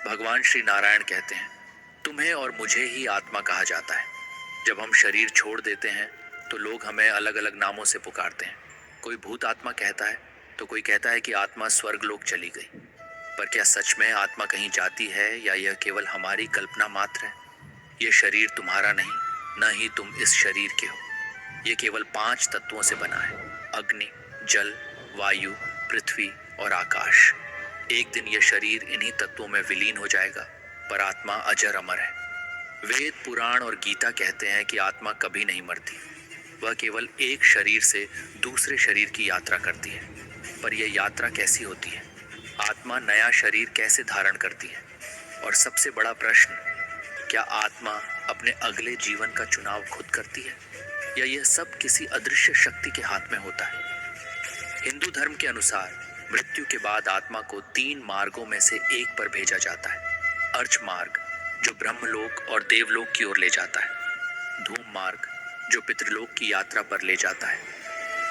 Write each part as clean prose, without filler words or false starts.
भगवान श्री नारायण कहते हैं, तुम्हें और मुझे ही आत्मा कहा जाता है। जब हम शरीर छोड़ देते हैं तो लोग हमें अलग अलग नामों से पुकारते हैं। कोई भूत आत्मा कहता है तो कोई कहता है कि आत्मा स्वर्ग लोक चली गई। पर क्या सच में आत्मा कहीं जाती है या यह केवल हमारी कल्पना मात्र है? यह शरीर तुम्हारा नहीं, न ही तुम इस शरीर के हो। यह केवल 5 तत्वों से बना है: अग्नि, जल, वायु, पृथ्वी और आकाश। एक दिन यह शरीर इन्हीं तत्वों में विलीन हो जाएगा, पर आत्मा अजर अमर है। वेद, पुराण और गीता कहते हैं कि आत्मा कभी नहीं मरती। वह केवल एक शरीर से दूसरे शरीर की यात्रा करती है। पर यह यात्रा कैसी होती है? आत्मा नया शरीर कैसे धारण करती है? और सबसे बड़ा प्रश्न, क्या आत्मा अपने अगले जीवन का चुनाव खुद करती है या यह सब किसी अदृश्य शक्ति के हाथ में होता है? हिंदू धर्म के अनुसार मृत्यु के बाद आत्मा को 3 मार्गों में से एक पर भेजा जाता है। अर्च मार्ग, जो ब्रह्मलोक और देवलोक की ओर ले जाता है। धूम मार्ग, जो पितृलोक की यात्रा पर ले जाता है।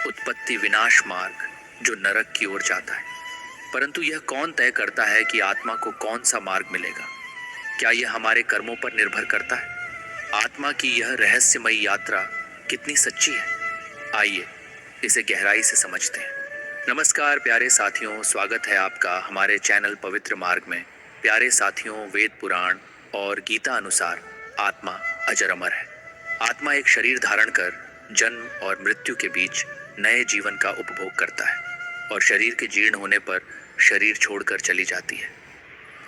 उत्पत्ति विनाश मार्ग, जो नरक की ओर जाता है। परंतु यह कौन तय करता है कि आत्मा को कौन सा मार्ग मिलेगा? क्या यह हमारे कर्मों पर निर्भर करता है? आत्मा की यह रहस्यमयी यात्रा कितनी सच्ची है? आइए इसे गहराई से समझते हैं। नमस्कार प्यारे साथियों, स्वागत है आपका हमारे चैनल पवित्र मार्ग में। प्यारे साथियों, वेद, पुराण और गीता अनुसार आत्मा अजर अमर है। आत्मा एक शरीर धारण कर जन्म और मृत्यु के बीच नए जीवन का उपभोग करता है और शरीर के जीर्ण होने पर शरीर छोड़कर चली जाती है।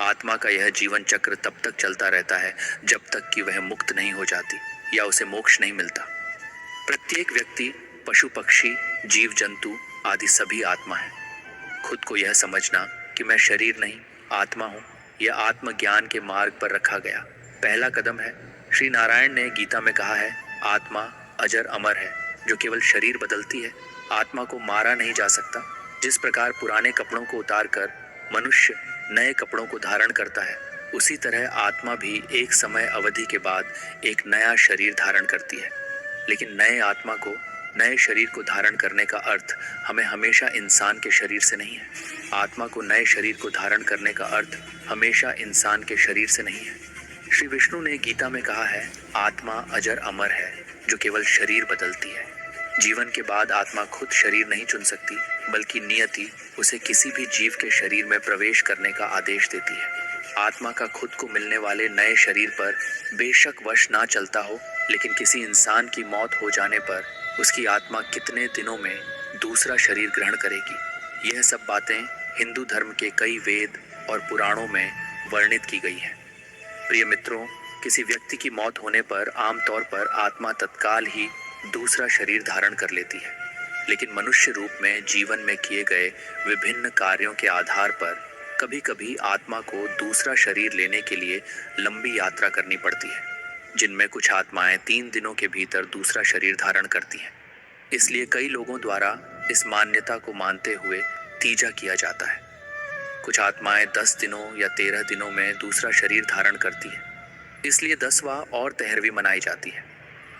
आत्मा का यह जीवन चक्र तब तक चलता रहता है जब तक कि वह मुक्त नहीं हो जाती या उसे मोक्ष नहीं मिलता। प्रत्येक व्यक्ति, पशु पक्षी, जीव जंतु आदि सभी आत्मा है। खुद को यह समझना कि मैं शरीर नहीं आत्मा हूँ, यह आत्मज्ञान के मार्ग पर रखा गया पहला कदम है। श्री नारायण ने गीता में कहा है, आत्मा अजर अमर है, जो केवल शरीर बदलती है। आत्मा को मारा नहीं जा सकता। जिस प्रकार पुराने कपड़ों को उतारकर मनुष्य नए कपड़ों को धारण करता है, उसी तरह आत्मा भी एक समय अवधि के बाद एक नया शरीर धारण करती है। लेकिन नए शरीर को धारण करने का अर्थ हमें हमेशा इंसान के शरीर से नहीं है। आत्मा को नए शरीर को धारण करने का अर्थ हमेशा इंसान के शरीर से नहीं है। श्री विष्णु ने गीता में कहा है, आत्मा अजर अमर है, जो केवल शरीर बदलती है। जीवन के बाद आत्मा खुद शरीर नहीं चुन सकती, बल्कि नियति उसे किसी भी जीव के शरीर में प्रवेश करने का आदेश देती है। आत्मा का खुद को मिलने वाले नए शरीर पर बेशक वश ना चलता हो, लेकिन किसी इंसान की मौत हो जाने पर उसकी आत्मा कितने दिनों में दूसरा शरीर ग्रहण करेगी, यह सब बातें हिंदू धर्म के कई वेद और पुराणों में वर्णित की गई हैं। प्रिय मित्रों, किसी व्यक्ति की मौत होने पर आमतौर पर आत्मा तत्काल ही दूसरा शरीर धारण कर लेती है, लेकिन मनुष्य रूप में जीवन में किए गए विभिन्न कार्यों के आधार पर कभी कभी आत्मा को दूसरा शरीर लेने के लिए लंबी यात्रा करनी पड़ती है, जिनमें कुछ आत्माएं 3 दिनों के भीतर दूसरा शरीर धारण करती हैं। इसलिए कई लोगों द्वारा इस मान्यता को मानते हुए तीजा किया जाता है। कुछ आत्माएं 10 दिनों या 13 दिनों में दूसरा शरीर धारण करती हैं, इसलिए 10वां और तेहरवीं मनाई जाती है।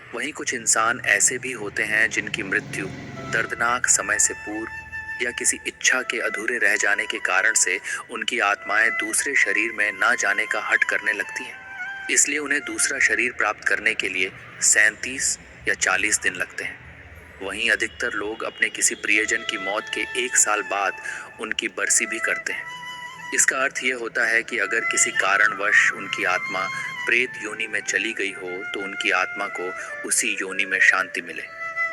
वहीं कुछ इंसान ऐसे भी होते हैं जिनकी मृत्यु दर्दनाक समय से पूर्व या किसी इच्छा के अधूरे रह जाने के कारण से उनकी आत्माएं दूसरे शरीर में ना जाने का हठ करने लगती हैं। इसलिए उन्हें दूसरा शरीर प्राप्त करने के लिए 37 या 40 दिन लगते हैं। वहीं अधिकतर लोग अपने किसी प्रियजन की मौत के 1 साल बाद उनकी बरसी भी करते हैं। इसका अर्थ यह होता है कि अगर किसी कारणवश उनकी आत्मा प्रेत योनि में चली गई हो तो उनकी आत्मा को उसी योनि में शांति मिले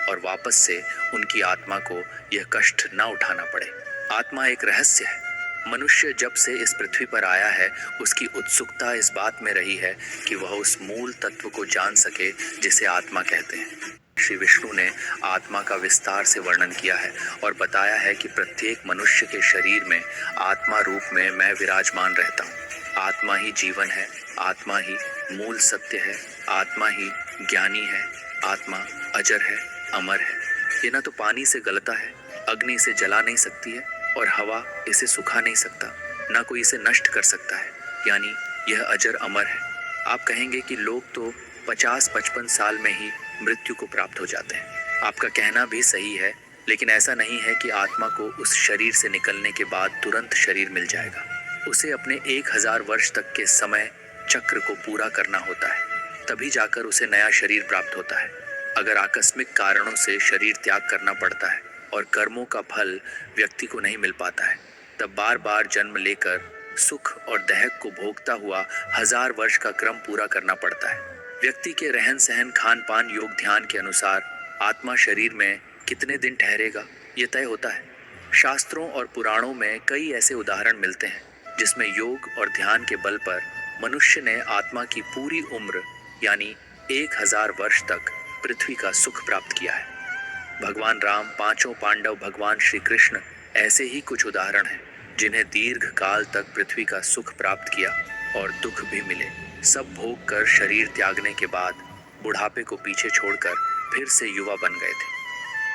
और वापस से उनकी आत्मा को यह कष्ट न उठाना पड़े। आत्मा एक रहस्य है। मनुष्य जब से इस पृथ्वी पर आया है, उसकी उत्सुकता इस बात में रही है कि वह उस मूल तत्व को जान सके जिसे आत्मा कहते हैं। श्री विष्णु ने आत्मा का विस्तार से वर्णन किया है और बताया है कि प्रत्येक मनुष्य के शरीर में आत्मा रूप में मैं विराजमान रहता हूँ। आत्मा ही जीवन है, आत्मा ही मूल सत्य है, आत्मा ही ज्ञानी है, आत्मा अजर है, अमर है। ये न तो पानी से गलता है, अग्नि से जला नहीं सकती है और हवा इसे सुखा नहीं सकता, ना कोई इसे नष्ट कर सकता है, यानी यह अजर अमर है। आप कहेंगे कि लोग तो 50-55 साल में ही मृत्यु को प्राप्त हो जाते हैं। आपका कहना भी सही है, लेकिन ऐसा नहीं है कि आत्मा को उस शरीर से निकलने के बाद तुरंत शरीर मिल जाएगा। उसे अपने 1000 वर्ष तक के समय चक्र को पूरा करना होता है, तभी जाकर उसे नया शरीर प्राप्त होता है। अगर आकस्मिक कारणों से शरीर त्याग करना पड़ता है और कर्मों का फल व्यक्ति को नहीं मिल पाता है, तब बार बार जन्म लेकर सुख और दहक को भोगता हुआ 1000 वर्ष का क्रम पूरा करना पड़ता है। व्यक्ति के रहन सहन, खान पान, योग ध्यान के अनुसार आत्मा शरीर में कितने दिन ठहरेगा, ये तय होता है। शास्त्रों और पुराणों में कई ऐसे उदाहरण मिलते हैं जिसमें योग और ध्यान के बल पर मनुष्य ने आत्मा की पूरी उम्र यानी 1000 वर्ष तक पृथ्वी का सुख प्राप्त किया है। भगवान राम, पांचों पांडव, भगवान श्री कृष्ण, ऐसे ही कुछ उदाहरण हैं जिन्हें दीर्घ काल तक पृथ्वी का सुख प्राप्त किया और दुख भी मिले। सब भोग कर शरीर त्यागने के बाद बुढ़ापे को पीछे छोड़कर फिर से युवा बन गए थे।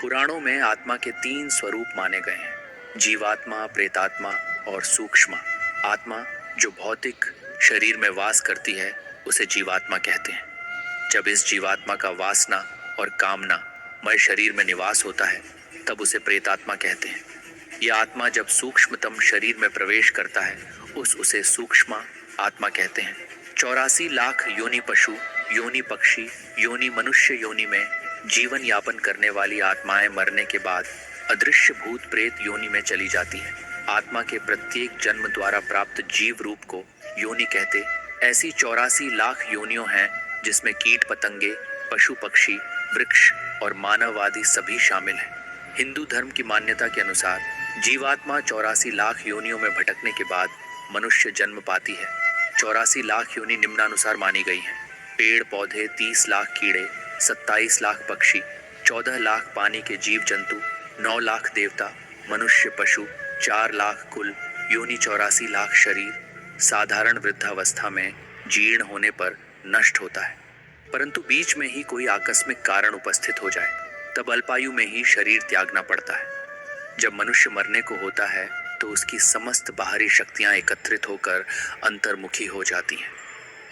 पुराणों में आत्मा के 3 स्वरूप माने गए हैं, जीवात्मा, प्रेतात्मा और सूक्ष्म आत्मा। जो भौतिक शरीर में वास करती है उसे जीवात्मा कहते हैं। जब इस जीवात्मा का वासना और कामना मय शरीर में निवास होता है तब उसे प्रेतात्मा कहते हैं। यह आत्मा जब सूक्ष्मतम शरीर में प्रवेश करता है उसे सूक्ष्म आत्मा कहते हैं। 84 लाख योनि पशु, योनि पक्षी, योनि मनुष्य योनि में जीवन यापन करने वाली आत्माएं मरने के बाद अदृश्य भूत प्रेत योनि में चली जाती हैं। आत्मा के प्रत्येक जन्म द्वारा प्राप्त जीव रूप को योनि कहते। ऐसी 84 लाख योनियों हैं जिसमें कीट पतंगे, पशु पक्षी, वृक्ष और मानववादी सभी शामिल हैं। हिंदू धर्म की मान्यता के अनुसार जीवात्मा 84 लाख योनियों में भटकने के बाद मनुष्य जन्म पाती है। 84 लाख योनि निम्नानुसार मानी गई हैं। पेड़ पौधे, 30 लाख कीड़े, 27 लाख पक्षी, 14 लाख पानी के जीव जंतु, 9 लाख देवता, मनुष्य, पशु, 4 लाख कुल, योनि 84 लाख शरीर साधारण वृद्धावस्था में जीर्ण होने पर नष्ट होता है। परंतु बीच में ही कोई आकस्मिक कारण उपस्थित हो जाए तब अल्पायु में ही शरीर त्यागना पड़ता है। जब मनुष्य मरने को होता है तो उसकी समस्त बाहरी शक्तियां एकत्रित होकर अंतर्मुखी हो जाती हैं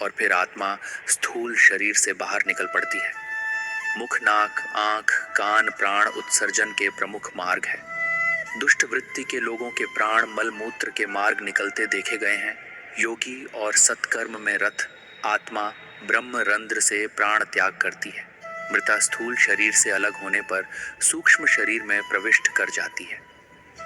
और फिर आत्मा स्थूल शरीर से बाहर निकल पड़ती है। मुख, नाक, आंख, कान, प्राण उत्सर्जन के प्रमुख मार्ग है। दुष्ट वृत्ति के लोगों के प्राण मल मूत्र के मार्ग निकलते देखे गए हैं। योगी और सत्कर्म में रत आत्मा ब्रह्म रंध्र से प्राण त्याग करती है। मृता स्थूल शरीर से अलग होने पर सूक्ष्म शरीर में प्रविष्ट कर जाती है।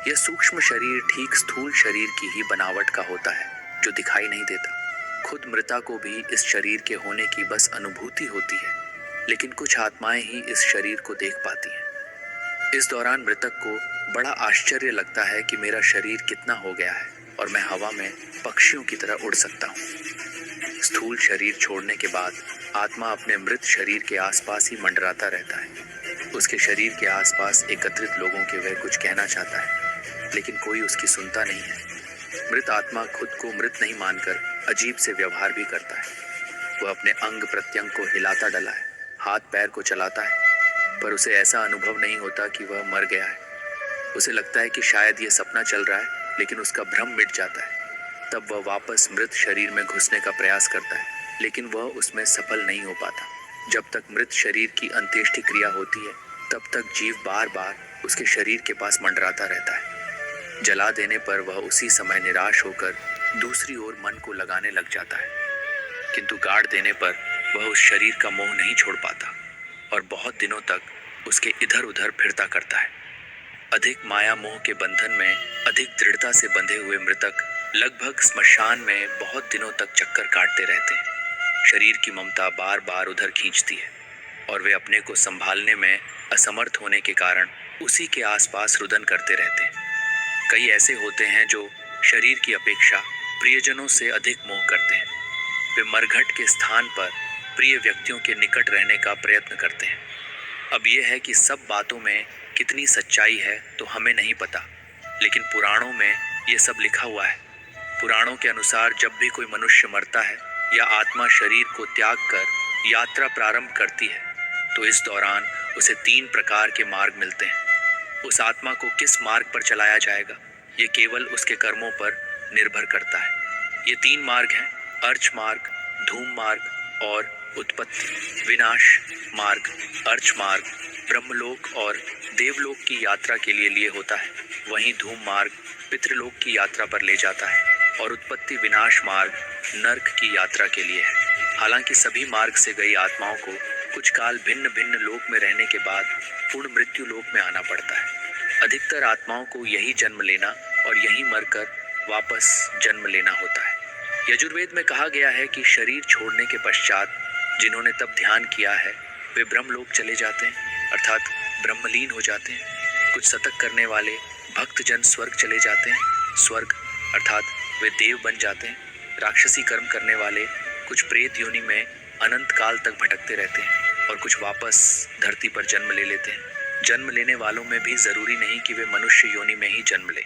यह सूक्ष्म शरीर ठीक स्थूल शरीर की ही बनावट का होता है जो दिखाई नहीं देता। खुद मृता को भी इस शरीर के होने की बस अनुभूति होती है, लेकिन कुछ आत्माएं ही इस शरीर को देख पाती हैं। इस दौरान मृतक को बड़ा आश्चर्य लगता है कि मेरा शरीर कितना हो गया है और मैं हवा में पक्षियों की तरह उड़ सकता हूँ। स्थूल शरीर छोड़ने के बाद आत्मा अपने मृत शरीर के आसपास ही मंडराता रहता है। उसके शरीर के आसपास एकत्रित लोगों के वह कुछ कहना चाहता है, लेकिन कोई उसकी सुनता नहीं है। मृत आत्मा खुद को मृत नहीं मानकर अजीब से व्यवहार भी करता है। वह अपने अंग प्रत्यंग को हिलाता डला है, हाथ पैर को चलाता है, पर उसे ऐसा अनुभव नहीं होता कि वह मर गया है। उसे लगता है कि शायद ये सपना चल रहा है, लेकिन उसका भ्रम मिट जाता है। तब वह वापस मृत शरीर में घुसने का प्रयास करता है, लेकिन वह उसमें सफल नहीं हो पाता। जब तक मृत शरीर की अंत्येष्टि क्रिया होती है तब तक जीव बार बार उसके शरीर के पास मंडराता रहता है। जला देने पर वह उसी समय निराश होकर दूसरी ओर मन को लगाने लग जाता है, किंतु गाड़ देने पर वह उस शरीर का मोह नहीं छोड़ पाता और बहुत दिनों तक उसके इधर उधर फिरता करता है। अधिक माया मोह के बंधन में अधिक दृढ़ता से बंधे हुए मृतक लगभग स्मशान में बहुत दिनों तक चक्कर काटते रहते हैं। शरीर की ममता बार बार उधर खींचती है और वे अपने को संभालने में असमर्थ होने के कारण उसी के आसपास रुदन करते रहते हैं। कई ऐसे होते हैं जो शरीर की अपेक्षा प्रियजनों से अधिक मोह करते हैं। वे मरघट के स्थान पर प्रिय व्यक्तियों के निकट रहने का प्रयत्न करते हैं। अब यह है कि सब बातों में कितनी सच्चाई है तो हमें नहीं पता, लेकिन पुराणों में यह सब लिखा हुआ है। पुराणों के अनुसार जब भी कोई मनुष्य मरता है या आत्मा शरीर को त्याग कर यात्रा प्रारंभ करती है तो इस दौरान उसे 3 प्रकार के मार्ग मिलते हैं। उस आत्मा को किस मार्ग पर चलाया जाएगा ये केवल उसके कर्मों पर निर्भर करता है। ये 3 मार्ग हैं, अर्च मार्ग, धूम मार्ग और उत्पत्ति विनाश मार्ग। अर्च मार्ग ब्रह्मलोक और देवलोक की यात्रा के लिए होता है, वहीं धूम मार्ग पितृलोक की यात्रा पर ले जाता है। और उत्पत्ति विनाश मार्ग नर्क की यात्रा के लिए है। हालांकि सभी मार्ग से गई आत्माओं को कुछ काल भिन्न भिन्न लोक में रहने के बाद पूर्ण मृत्यु लोक में आना पड़ता है। अधिकतर आत्माओं को यही जन्म लेना और यहीं मरकर वापस जन्म लेना होता है। यजुर्वेद में कहा गया है कि शरीर छोड़ने के पश्चात जिन्होंने तब ध्यान किया है वे ब्रह्मलोक चले जाते हैं, अर्थात ब्रह्मलीन हो जाते हैं। कुछ सतक करने वाले भक्त जन स्वर्ग चले जाते हैं, स्वर्ग अर्थात वे देव बन जाते हैं। राक्षसी कर्म करने वाले कुछ प्रेत योनि में अनंत काल तक भटकते रहते हैं और कुछ वापस धरती पर जन्म ले लेते हैं। जन्म लेने वालों में भी जरूरी नहीं कि वे मनुष्य योनि में ही जन्म ले।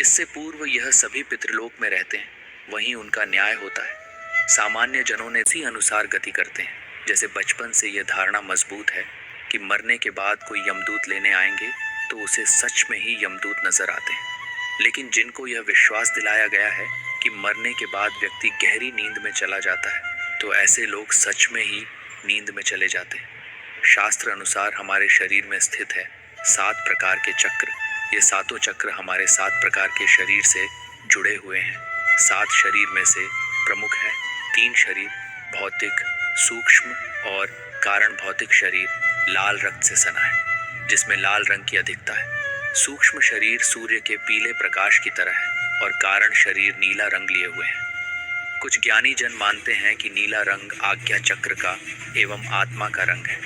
इससे पूर्व यह सभी पितृलोक में रहते हैं, वहीं उनका न्याय होता है। सामान्य जनों ने इसी अनुसार गति करते हैं। जैसे बचपन से यह धारणा मजबूत है कि मरने के बाद कोई यमदूत लेने आएंगे तो उसे सच में ही यमदूत नजर आते हैं। लेकिन जिनको यह विश्वास दिलाया गया है कि मरने के बाद व्यक्ति गहरी नींद में चला जाता है, तो ऐसे लोग सच में ही नींद में चले जाते हैं। शास्त्र अनुसार हमारे शरीर में स्थित है 7 प्रकार के चक्र। ये सातों चक्र हमारे 7 प्रकार के शरीर से जुड़े हुए हैं। 7 शरीर में से प्रमुख है 3 शरीर, भौतिक, सूक्ष्म और कारण भौतिक शरीर लाल रक्त से सना है, जिसमें लाल रंग की अधिकता है। सूक्ष्म शरीर सूर्य के पीले प्रकाश की तरह है और कारण शरीर नीला रंग लिए हुए हैं। कुछ ज्ञानी जन मानते हैं कि नीला रंग आज्ञा चक्र का एवं आत्मा का रंग है।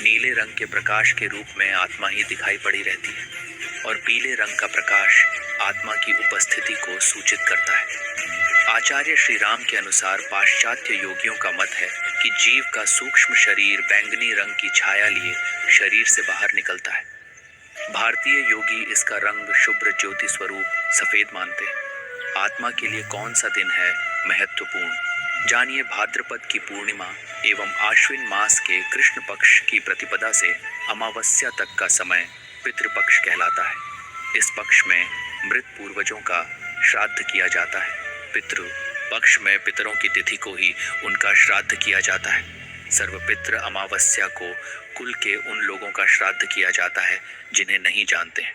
नीले रंग के प्रकाश के रूप में आत्मा ही दिखाई पड़ी रहती है और पीले रंग का प्रकाश आत्मा की उपस्थिति को सूचित करता है। आचार्य श्री राम के अनुसार पाश्चात्य योगियों का मत है कि जीव का सूक्ष्म शरीर बैंगनी रंग की छाया लिए शरीर से बाहर निकलता है। भारतीय योगी इसका रंग शुभ्र ज्योति स्वरूप सफेद मानते हैं। आत्मा के लिए कौन सा दिन है महत्वपूर्ण? जानिए, भाद्रपद की पूर्णिमा एवं आश्विन मास के कृष्ण पक्ष की प्रतिपदा से अमावस्या तक का समय पितृपक्ष कहलाता है। इस पक्ष में मृत पूर्वजों का श्राद्ध किया जाता है। पितृ पक्ष में पितरों की तिथि को ही उनका श्राद्ध किया जाता है। सर्वपितृ अमावस्या को कुल के उन लोगों का श्राद्ध किया जाता है जिन्हें नहीं जानते हैं।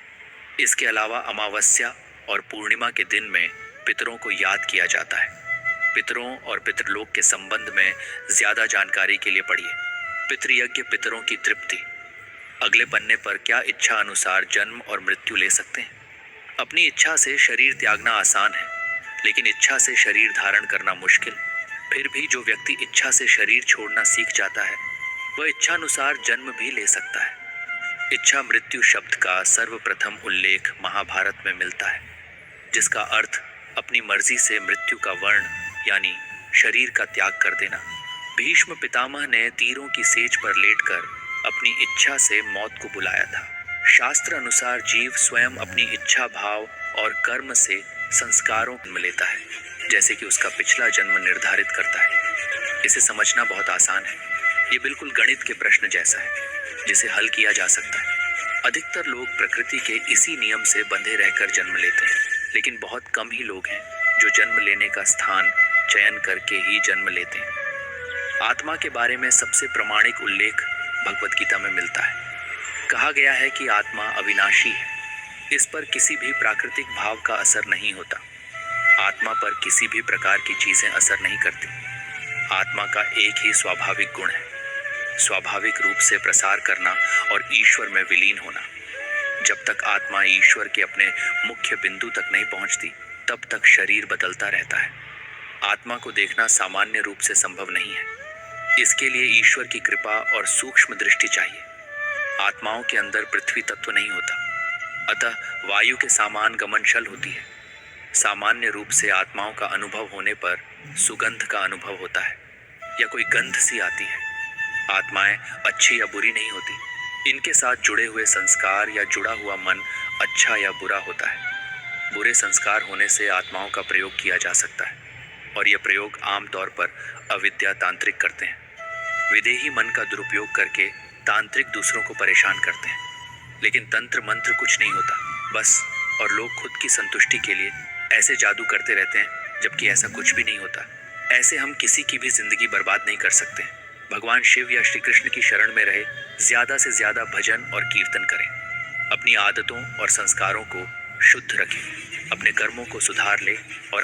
इसके अलावा अमावस्या और पूर्णिमा के दिन में पितरों को याद किया जाता है। पितरों और पितृलोक के संबंध में ज्यादा जानकारी के लिए पढ़िए पितृयज्ञ पितरों की तृप्ति। अगले पन्ने पर क्या इच्छा अनुसार जन्म और मृत्यु ले सकते हैं? अपनी इच्छा से शरीर त्यागना आसान है, लेकिन इच्छा से शरीर धारण करना मुश्किल। फिर भी जो व्यक्ति इच्छा से शरीर छोड़ना सीख जाता है वह इच्छानुसार जन्म भी ले सकता है। इच्छा मृत्यु शब्द का सर्वप्रथम उल्लेख महाभारत में मिलता है, जिसका अर्थ अपनी मर्जी से मृत्यु का वर्ण यानी शरीर का त्याग कर देना। भीष्म पितामह ने तीरों की सेज पर लेटकर अपनी इच्छा से मौत को बुलाया था। शास्त्र अनुसार जीव स्वयं अपनी इच्छा भाव और कर्म से संस्कारों में लेता है, जैसे कि उसका पिछला जन्म निर्धारित करता है। इसे समझना बहुत आसान है। ये बिल्कुल गणित के प्रश्न जैसा है जिसे हल किया जा सकता है। अधिकतर लोग प्रकृति के इसी नियम से बंधे रहकर जन्म लेते हैं, लेकिन बहुत कम ही लोग हैं जो जन्म लेने का स्थान चयन करके ही जन्म लेते हैं। आत्मा के बारे में सबसे प्रामाणिक उल्लेख भगवत गीता में मिलता है। कहा गया है कि आत्मा अविनाशी है, इस पर किसी भी प्राकृतिक भाव का असर नहीं होता। आत्मा पर किसी भी प्रकार की चीजें असर नहीं करती। आत्मा का एक ही स्वाभाविक गुण है, स्वाभाविक रूप से प्रसार करना और ईश्वर में विलीन होना। जब तक आत्मा ईश्वर के अपने मुख्य बिंदु तक नहीं पहुंचती, तब तक शरीर बदलता रहता है। आत्मा को देखना सामान्य रूप से संभव नहीं है। इसके लिए ईश्वर की कृपा और सूक्ष्म दृष्टि चाहिए। आत्माओं के अंदर पृथ्वी तत्व नहीं होता, अतः वायु के समान गमनशल होती है। सामान्य रूप से आत्माओं का अनुभव होने पर सुगंध का अनुभव होता है या कोई गंध सी आती है। आत्माएं अच्छी या बुरी नहीं होती। इनके साथ जुड़े हुए संस्कार या जुड़ा हुआ मन अच्छा या बुरा होता है। बुरे संस्कार होने से आत्माओं का प्रयोग किया जा सकता है और यह प्रयोग आमतौर पर अविद्या तांत्रिक करते हैं। विदेही मन का दुरुपयोग करके तांत्रिक दूसरों को परेशान करते हैं, लेकिन तंत्र मंत्र कुछ नहीं होता बस, और लोग खुद की संतुष्टि के लिए ऐसे जादू करते रहते हैं जबकि ऐसा कुछ भी नहीं होता। ऐसे हम किसी की भी जिंदगी बर्बाद नहीं कर सकते। भगवान शिव या श्री कृष्ण की शरण में रहे, ज्यादा से ज्यादा भजन और कीर्तन करें। अपनी आदतों और संस्कारों को शुद्ध रखें, अपने कर्मों को सुधार ले और